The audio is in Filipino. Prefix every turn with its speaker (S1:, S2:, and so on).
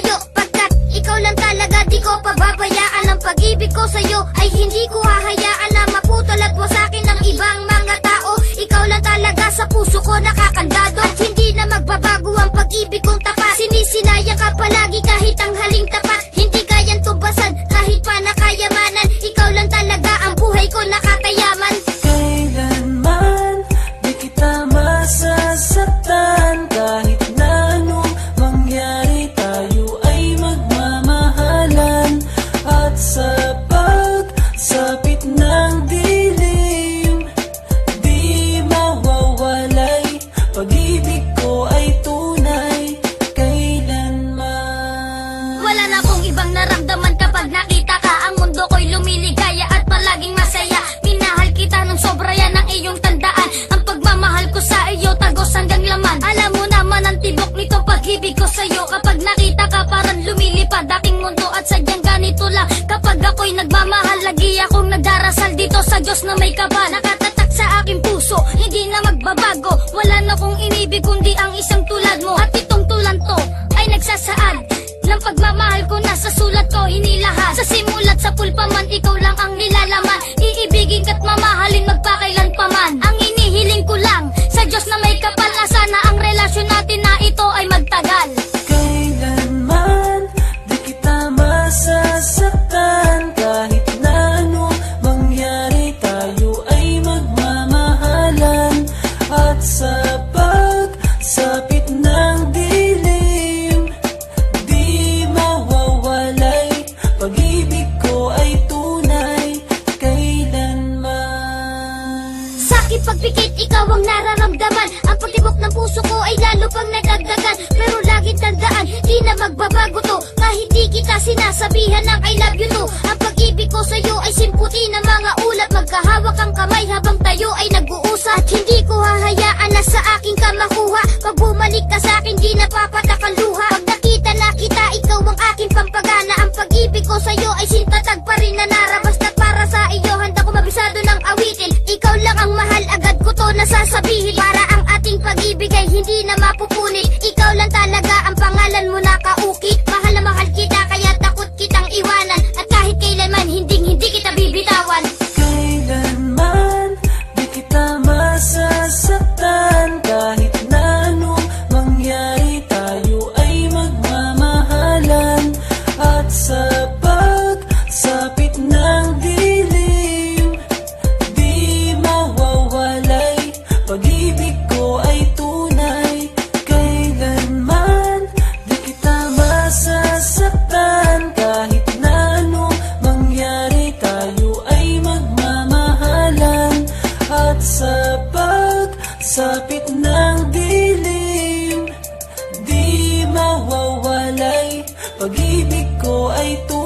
S1: sa'yo, pagkat ikaw lang talaga, di ko pababayaan. Ang pag-ibig ko sa'yo ay hindi ko hahayaan na maputol at wasakin ng ibang mga tao. Ikaw lang talaga sa puso ko nakakandado, at hindi na magbabago ang pag-ibig kong tapat. Sinisinaya ka palagi kahit ang haling tapat, hindi kayang tumbasan kahit pa nakayamanan. Ikaw lang talaga ang buhay ko nakatayaman.
S2: Kailanman di kita masasaktan, kahit na anong mangyari tayo ay magmamahalan. At sa pagsapit ng dilim, di mawawalay, pag-ibig ko ay tunay kailanman.
S1: Wala na akong ibang naramdaman kapag nakita ka. Ang mundo ko'y lumiligaya at palaging masaya. Minahal kita ng sobra, yan ang iyong tandaan. Ang pagmamahal ko sa iyo, tagos hanggang laman. Alam mo naman ang tibok nitong pag-ibig ko sa'yo. Kapag nakita ka parang lumilipad aking mundo, at sadyang ganito lang. Kapag ako'y nagmamahal, lagi akong nagdarasal dito sa Diyos na may kabal. Nakatatak sa aking puso, hindi na magbabago. Wala na kong inibig kundi ang isang tulad mo. At itong tulan to ay nagsasaad ng pagmamahal ko, nasa sulat ko hinilahad. Sa simulat sa pulpa man, ikaw lang ang nilalaman. Iibigin ka't mamahalin magpakailan pa man. Ang inihiling ko lang sa Diyos na may kapal, na sana ang relasyon natin na ito ay magtagal.
S2: Kailanman di kita masasaktan, kahit na anong mangyari tayo ay magmamahalan. At sa pagsapit ng dilim, di mawawalay, pag-ibig ko ay tunay kailanman.
S1: Sa aking pagpikit, ikaw ang nararamdaman. Ang pagtibok ng puso ko ay lalo pang nadagdagan. Pero lagi tandaan, di na magbabago to, kahit di kita sinasabihan ng I love you to. Ang pag-ibig ko sa'yo ay simputi ng mga ulat. Magkahawak ang kamay habang tayo ay nag-uusap. At hindi ko hahayaan na sa aking ka makuha. Pag bumalik ka sa akin, di napapatak ang luha. Pag nakita na kita, ikaw ang aking pampagana. Ang pag-ibig ko sa'yo ay sintatag pa rin na narabas. At para sa iyo, handa ko mabisado ng awitin. Ikaw lang ang mahal, agad ko to nasasabihin. Para ang ating pag-ibig ay hindi na mapupunit. Ikaw lang talaga ang pangalan mo nakaukit. Mahal na mahal kita, kaya takot kitang iwanan. At kahit kailanman, hindi kita bibitawan.
S2: Kailanman di kita masasaktan, kahit na anong mangyari tayo ay magmamahalan. At sa pagsapit ng dilim, di mawawalay, pag-ibig ko ay tunay kailanman. Di kita masasaktan, kahit na anong mangyari tayo ay magmamahalan. At sa pagsapit ng dilim, di mawawalay, pag-ibig ko ay tunay